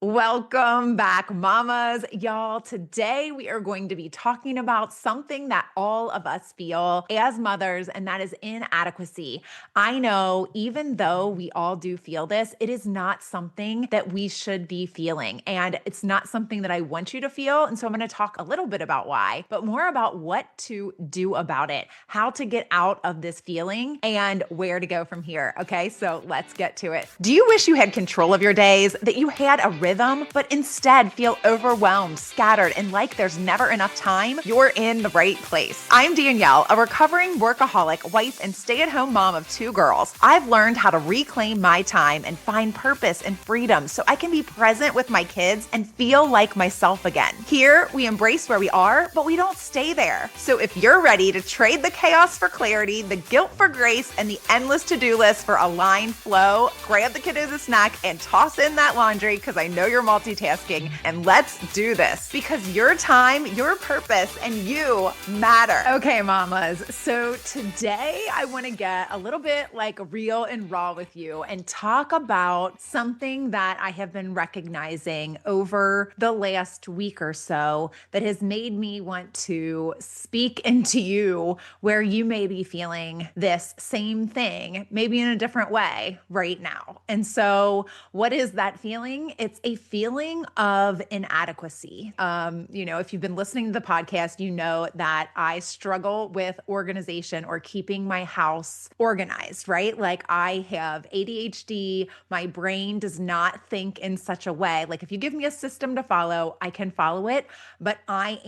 Welcome back, mamas. Y'all, today we are going to be talking about something that all of us feel as mothers, and that is inadequacy. I know, even though we all do feel this, it is not something that we should be feeling. And it's not something that I want you to feel. And so I'm going to talk a little bit about why, but more about what to do about it, how to get out of this feeling, and where to go from here. Okay, so let's get to it. Do you wish you had control of your days, that you had a rhythm, but instead feel overwhelmed, scattered, and like there's never enough time? You're in the right place. I'm Danielle, a recovering workaholic, wife, and stay-at-home mom of two girls. I've learned how to reclaim my time and find purpose and freedom so I can be present with my kids and feel like myself again. Here, we embrace where we are, but we don't stay there. So if you're ready to trade the chaos for clarity, the guilt for grace, and the endless to-do list for aligned flow, grab the kiddos a snack and toss in that laundry because I know you're multitasking, and let's do this because your time, your purpose, and you matter. Okay, mamas. So today I want to get a little bit like real and raw with you and talk about something that I have been recognizing over the last week or so that has made me want to speak into you where you may be feeling this same thing, maybe in a different way right now. And so what is that feeling? It's a feeling of inadequacy. If you've been listening to the podcast, you know that I struggle with organization or keeping my house organized, right? Like I have ADHD. My brain does not think in such a way. Like if you give me a system to follow, I can follow it, but I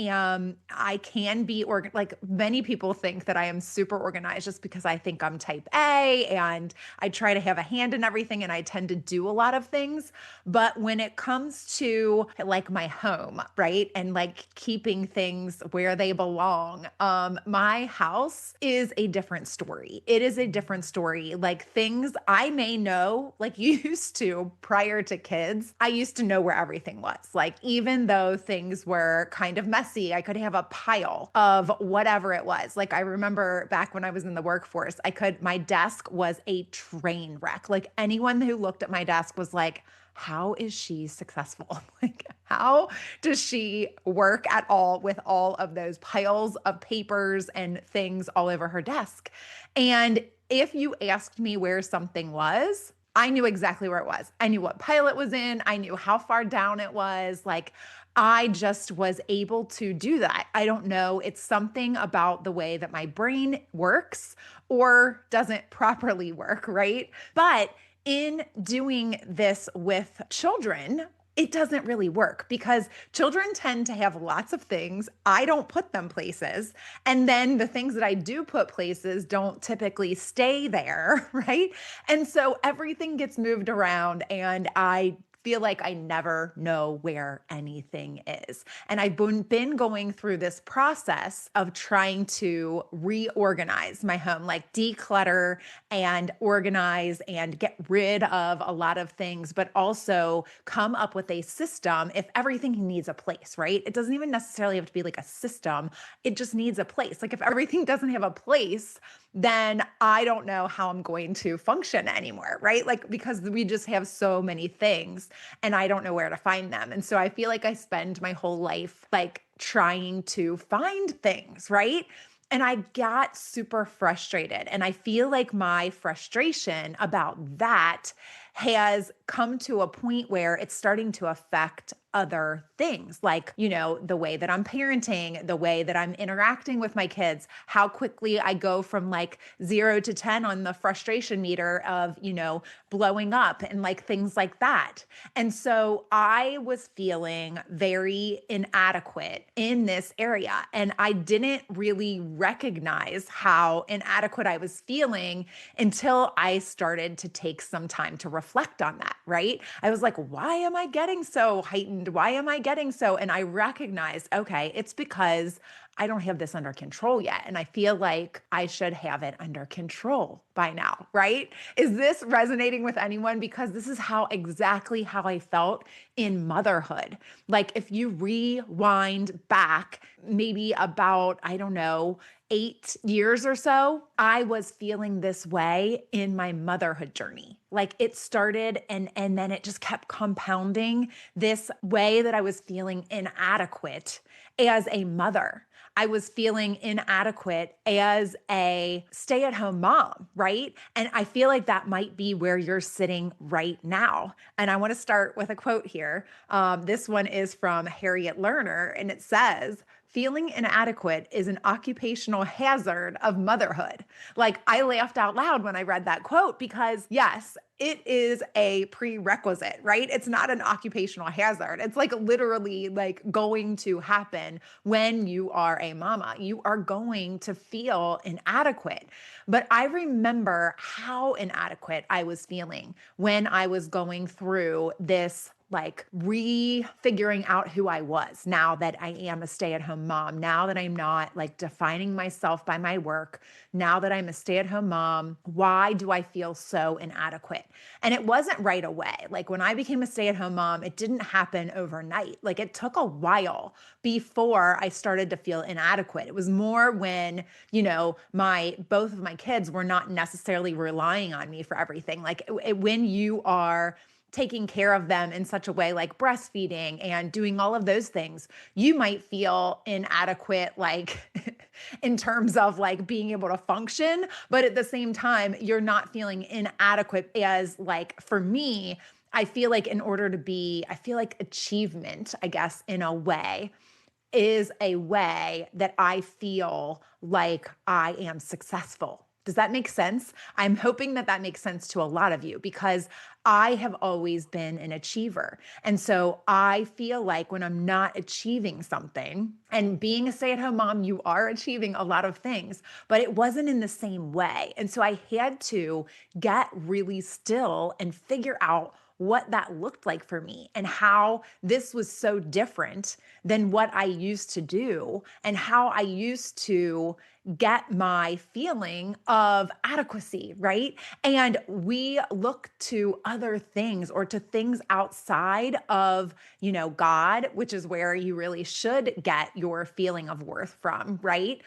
can be like many people think that I am super organized just because I think I'm type A and I try to have a hand in everything and I tend to do a lot of things. But when it comes to like my home, right? And like keeping things where they belong, my house is a different story. It is a different story. Like things I may know, like you used to prior to kids, I used to know where everything was. Like even though things were kind of messy, I could have a pile of whatever it was. Like I remember back when I was in the workforce, my desk was a train wreck. Like anyone who looked at my desk was like, how is she successful? Like, how does she work at all with all of those piles of papers and things all over her desk? And if you asked me where something was, I knew exactly where it was. I knew what pile it was in. I knew how far down it was. Like, I just was able to do that. I don't know. It's something about the way that my brain works or doesn't properly work, right? But in doing this with children, it doesn't really work because children tend to have lots of things. I don't put them places. And then the things that I do put places don't typically stay there, right? And so everything gets moved around and I feel like I never know where anything is. And I've been going through this process of trying to reorganize my home, like declutter and organize and get rid of a lot of things, but also come up with a system if everything needs a place, right? It doesn't even necessarily have to be like a system, it just needs a place. Like if everything doesn't have a place, then I don't know how I'm going to function anymore, right? Like because we just have so many things and I don't know where to find them. And so I feel like I spend my whole life like trying to find things, right? And I got super frustrated. And I feel like my frustration about that has come to a point where it's starting to affect other things, like, the way that I'm parenting, the way that I'm interacting with my kids, how quickly I go from like 0 to 10 on the frustration meter of, blowing up and like things like that. And so I was feeling very inadequate in this area. And I didn't really recognize how inadequate I was feeling until I started to take some time to reflect on that, right? I was like, why am I getting so heightened? Why am I getting so? And I recognized, okay, it's because I don't have this under control yet. And I feel like I should have it under control by now, right? Is this resonating with anyone? Because this is exactly how I felt in motherhood. Like if you rewind back maybe about, I don't know, 8 years or so, I was feeling this way in my motherhood journey. Like it started and then it just kept compounding this way that I was feeling inadequate as a mother. I was feeling inadequate as a stay at home mom, right? And I feel like that might be where you're sitting right now. And I want to start with a quote here. This one is from Harriet Lerner, and it says, feeling inadequate is an occupational hazard of motherhood. Like I laughed out loud when I read that quote because, yes, it is a prerequisite, right? It's not an occupational hazard. It's like literally like going to happen when you are a mama. You are going to feel inadequate. But I remember how inadequate I was feeling when I was going through this like refiguring out who I was now that I am a stay at home mom, now that I'm not like defining myself by my work, now that I'm a stay at home mom, why do I feel so inadequate? And it wasn't right away. Like when I became a stay at home mom, it didn't happen overnight. Like it took a while before I started to feel inadequate. It was more when, my both of my kids were not necessarily relying on me for everything. Like when you are taking care of them in such a way like breastfeeding and doing all of those things, you might feel inadequate, like in terms of like being able to function. But at the same time, you're not feeling inadequate as like for me, I feel like I feel like achievement, I guess, in a way is a way that I feel like I am successful. Does that make sense? I'm hoping that that makes sense to a lot of you because I have always been an achiever. And so I feel like when I'm not achieving something, and being a stay at home mom, you are achieving a lot of things, but it wasn't in the same way. And so I had to get really still and figure out what that looked like for me and how this was so different than what I used to do and how I used to get my feeling of adequacy, right? And we look to other things or to things outside of, God, which is where you really should get your feeling of worth from, right?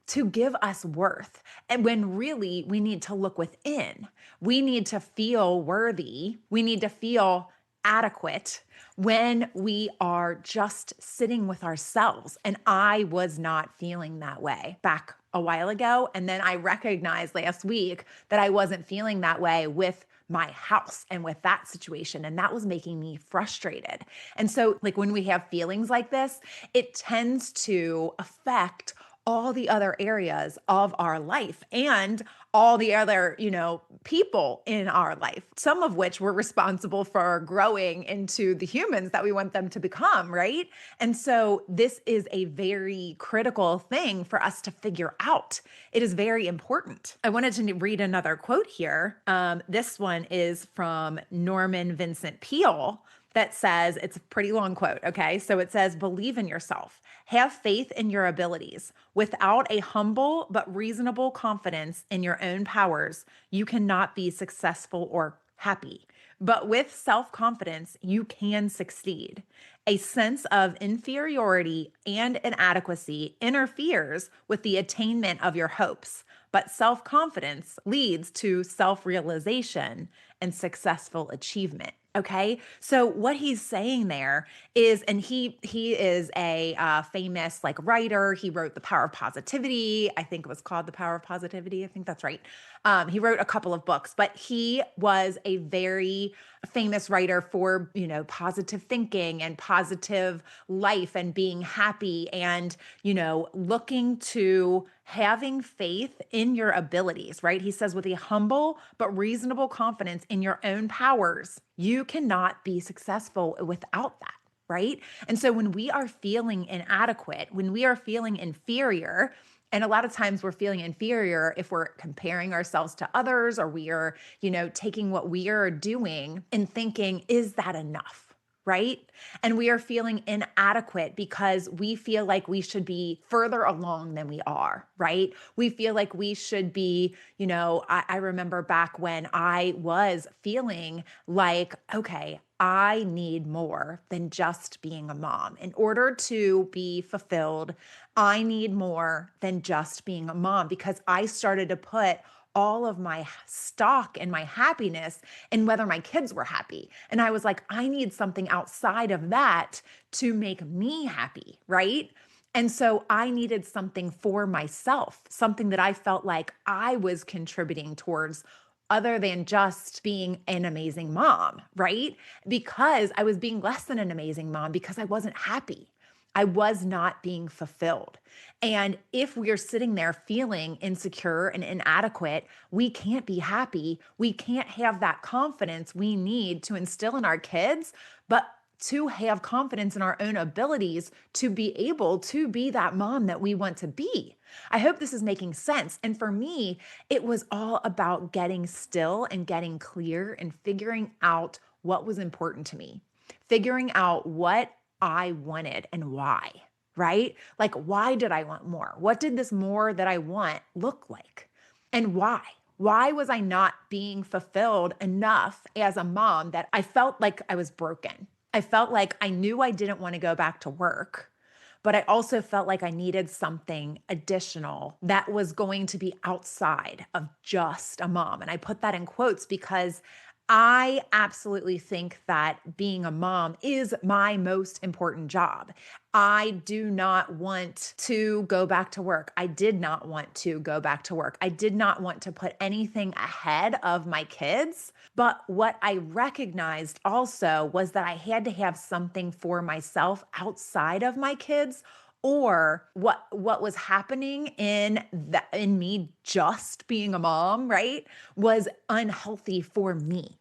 To give us worth. And when really we need to look within, we need to feel worthy, we need to feel adequate when we are just sitting with ourselves. And I was not feeling that way back a while ago. And then I recognized last week that I wasn't feeling that way with my house and with that situation. And that was making me frustrated. And so, like, when we have feelings like this, it tends to affect all the other areas of our life and all the other, people in our life, some of which we're responsible for growing into the humans that we want them to become, right? And so this is a very critical thing for us to figure out. It is very important. I wanted to read another quote here. This one is from Norman Vincent Peale that says, it's a pretty long quote, okay? So it says, believe in yourself. Have faith in your abilities. Without a humble but reasonable confidence in your own powers, you cannot be successful or happy. But with self confidence, you can succeed. A sense of inferiority and inadequacy interferes with the attainment of your hopes, but self confidence leads to self realization and successful achievement. Okay, so what he's saying there is, and he is a famous like writer. He wrote The Power of Positivity. I think it was called The Power of Positivity. I think that's right. He wrote a couple of books, but he was a very famous writer for positive thinking and positive life and being happy and looking to having faith in your abilities, right? He says, with a humble but reasonable confidence in your own powers, you cannot be successful without that, right? And so when we are feeling inadequate, when we are feeling inferior, and a lot of times we're feeling inferior if we're comparing ourselves to others or we are, taking what we are doing and thinking, is that enough? right? And we are feeling inadequate because we feel like we should be further along than we are, right? We feel like we should be, I remember back when I was feeling like, okay, I need more than just being a mom. In order to be fulfilled, I need more than just being a mom because I started to put all of my stock and my happiness in whether my kids were happy. And I was like, I need something outside of that to make me happy, right? And so I needed something for myself, something that I felt like I was contributing towards other than just being an amazing mom, right? Because I was being less than an amazing mom because I wasn't happy. I was not being fulfilled. And if we are sitting there feeling insecure and inadequate, we can't be happy. We can't have that confidence we need to instill in our kids, but to have confidence in our own abilities to be able to be that mom that we want to be. I hope this is making sense. And for me, it was all about getting still and getting clear and figuring out what was important to me, figuring out what I wanted and why, right? Like, why did I want more? What did this more that I want look like? And why? Why was I not being fulfilled enough as a mom that I felt like I was broken? I felt like I knew I didn't want to go back to work, but I also felt like I needed something additional that was going to be outside of just a mom. And I put that in quotes because I absolutely think that being a mom is my most important job. I do not want to go back to work. I did not want to go back to work. I did not want to put anything ahead of my kids. But what I recognized also was that I had to have something for myself outside of my kids, or what was happening in me just being a mom, right, was unhealthy for me.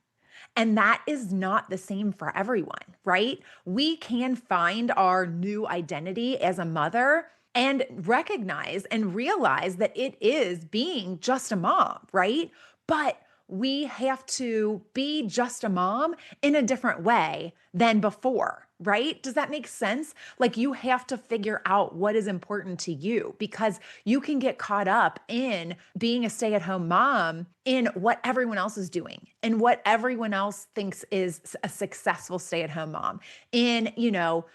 And that is not the same for everyone, right? We can find our new identity as a mother and recognize and realize that it is being just a mom, right? But we have to be just a mom in a different way than before, right? Does that make sense? Like, you have to figure out what is important to you because you can get caught up in being a stay-at-home mom in what everyone else is doing and what everyone else thinks is a successful stay-at-home mom. In,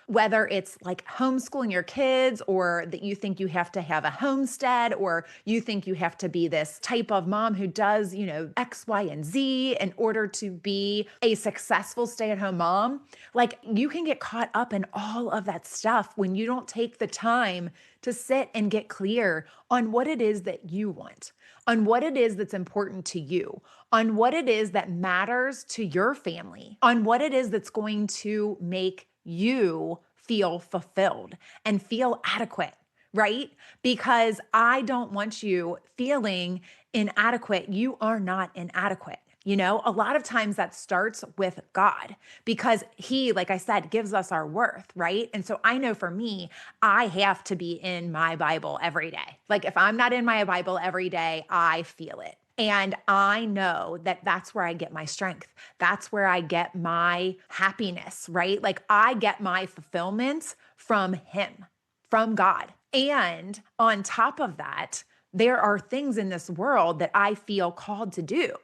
whether it's like homeschooling your kids, or that you think you have to have a homestead, or you think you have to be this type of mom who does, X, Y, and Z in order to be a successful stay-at-home mom. Like, you can get caught up in all of that stuff when you don't take the time to sit and get clear on what it is that you want, on what it is that's important to you, on what it is that matters to your family, on what it is that's going to make you feel fulfilled and feel adequate, right? Because I don't want you feeling inadequate. You are not inadequate. A lot of times that starts with God because He, like I said, gives us our worth, right? And so I know for me, I have to be in my Bible every day. Like, if I'm not in my Bible every day, I feel it. And I know that that's where I get my strength. That's where I get my happiness, right? Like, I get my fulfillment from Him, from God. And on top of that, there are things in this world that I feel called to do.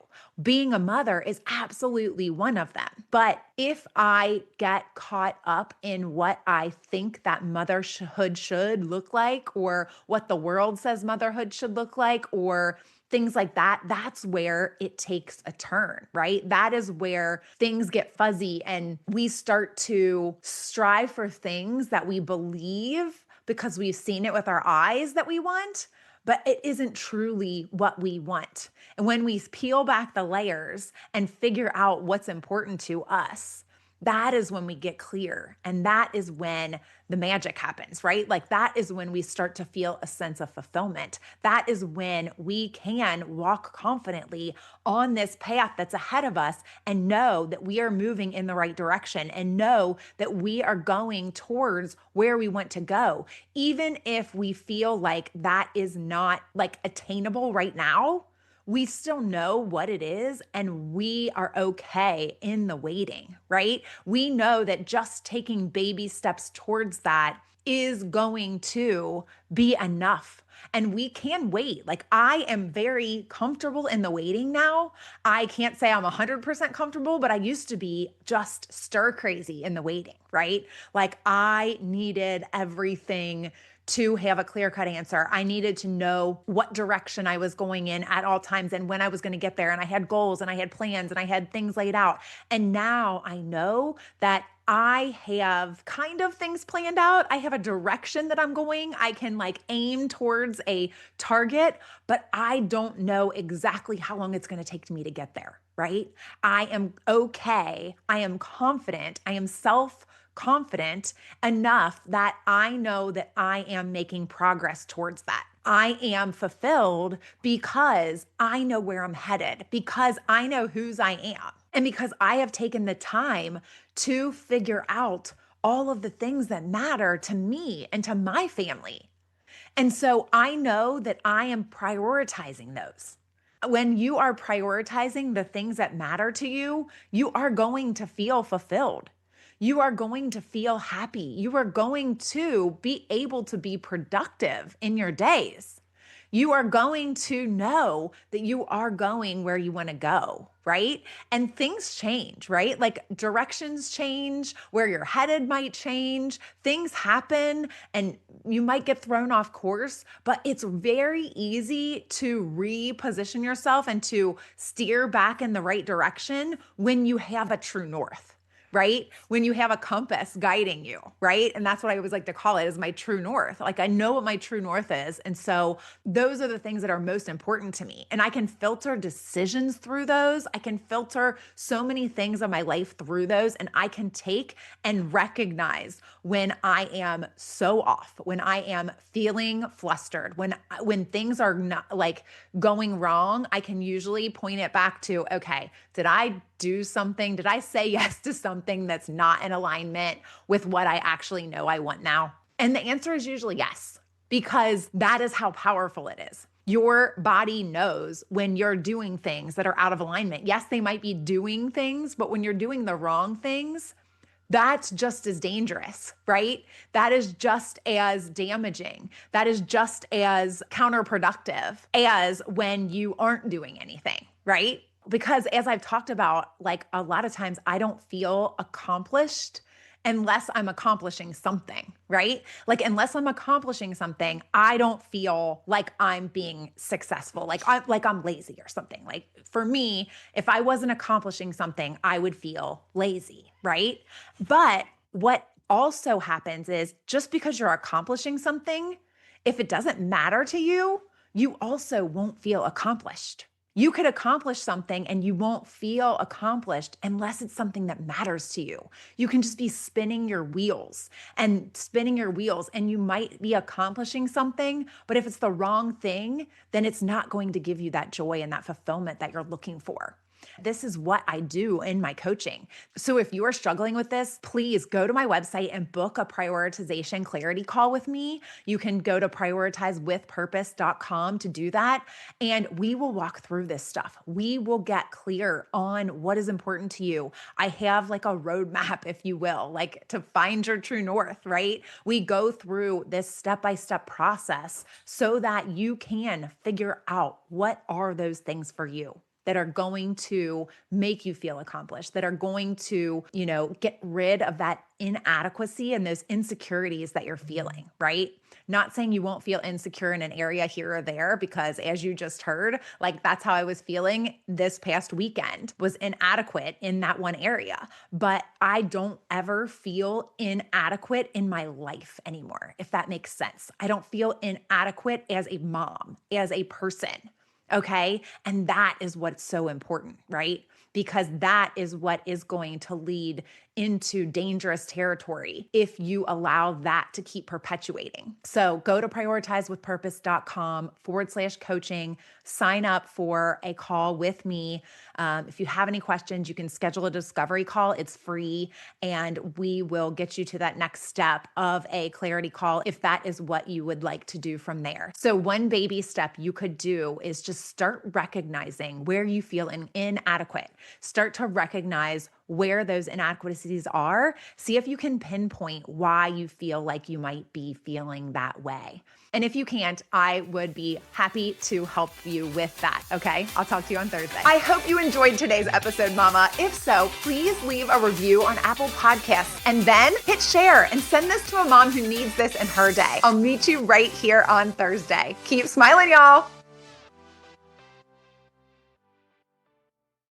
Being a mother is absolutely one of them. But if I get caught up in what I think that motherhood should look like, or what the world says motherhood should look like, or things like that, that's where it takes a turn, right? That is where things get fuzzy and we start to strive for things that we believe because we've seen it with our eyes that we want, but it isn't truly what we want. And when we peel back the layers and figure out what's important to us, that is when we get clear. And that is when the magic happens, right? Like, that is when we start to feel a sense of fulfillment. That is when we can walk confidently on this path that's ahead of us and know that we are moving in the right direction and know that we are going towards where we want to go. Even if we feel like that is not like attainable right now, we still know what it is and we are okay in the waiting, right? We know that just taking baby steps towards that is going to be enough. And we can wait. Like, I am very comfortable in the waiting now. I can't say I'm 100% comfortable, but I used to be just stir crazy in the waiting, right? Like, I needed everything to have a clear cut answer. I needed to know what direction I was going in at all times and when I was going to get there. And I had goals and I had plans and I had things laid out. And now I know that I have kind of things planned out. I have a direction that I'm going. I can like aim towards a target, but I don't know exactly how long it's going to take me to get there, right? I am okay. I am confident. I am self confident enough that I know that I am making progress towards that. I am fulfilled because I know where I'm headed, because I know whose I am, and because I have taken the time to figure out all of the things that matter to me and to my family. And so I know that I am prioritizing those. When you are prioritizing the things that matter to you, you are going to feel fulfilled. You are going to feel happy. You are going to be able to be productive in your days. You are going to know that you are going where you want to go, right? And things change, right? Like directions change, where you're headed might change, things happen, and you might get thrown off course, but it's very easy to reposition yourself and to steer back in the right direction when you have a true north, right? When you have a compass guiding you, right? And that's what I always like to call it, is my true north. Like, I know what my true north is. And so those are the things that are most important to me. And I can filter decisions through those. I can filter so many things in my life through those. And I can take and recognize when I am so off, when I am feeling flustered, when things are not like going wrong. I can usually point it back to, okay, did I do something? Did I say yes to something that's not in alignment with what I actually know I want now? And the answer is usually yes, because that is how powerful it is. Your body knows when you're doing things that are out of alignment. Yes, they might be doing things, but when you're doing the wrong things, that's just as dangerous, right? That is just as damaging. That is just as counterproductive as when you aren't doing anything, right? Because as I've talked about, like a lot of times I don't feel accomplished unless I'm accomplishing something, right? Like unless I'm accomplishing something, I don't feel like I'm being successful. Like I'm lazy or something. Like for me, if I wasn't accomplishing something, I would feel lazy, right? But what also happens is just because you're accomplishing something, if it doesn't matter to you, you also won't feel accomplished. You could accomplish something and you won't feel accomplished unless it's something that matters to you. You can just be spinning your wheels, and you might be accomplishing something, but if it's the wrong thing, then it's not going to give you that joy and that fulfillment that you're looking for. This is what I do in my coaching. So if you are struggling with this, please go to my website and book a prioritization clarity call with me. You can go to prioritizewithpurpose.com to do that. And we will walk through this stuff. We will get clear on what is important to you. I have like a roadmap, if you will, like to find your true north, right? We go through this step-by-step process so that you can figure out what are those things for you that are going to make you feel accomplished, that are going to, get rid of that inadequacy and those insecurities that you're feeling, right? Not saying you won't feel insecure in an area here or there, because as you just heard, like that's how I was feeling this past weekend, was inadequate in that one area. But I don't ever feel inadequate in my life anymore, if that makes sense. I don't feel inadequate as a mom, as a person. Okay. And that is what's so important, right? Because that is what is going to lead into dangerous territory if you allow that to keep perpetuating. So go to prioritizewithpurpose.com/coaching, sign up for a call with me. If you have any questions, you can schedule a discovery call. It's free, and we will get you to that next step of a clarity call if that is what you would like to do from there. So one baby step you could do is just start recognizing where you feel inadequate. Start to recognize where those inadequacies are. See if you can pinpoint why you feel like you might be feeling that way. And if you can't, I would be happy to help you with that, okay? I'll talk to you on Thursday. I hope you enjoyed today's episode, Mama. If so, please leave a review on Apple Podcasts and then hit share and send this to a mom who needs this in her day. I'll meet you right here on Thursday. Keep smiling, y'all.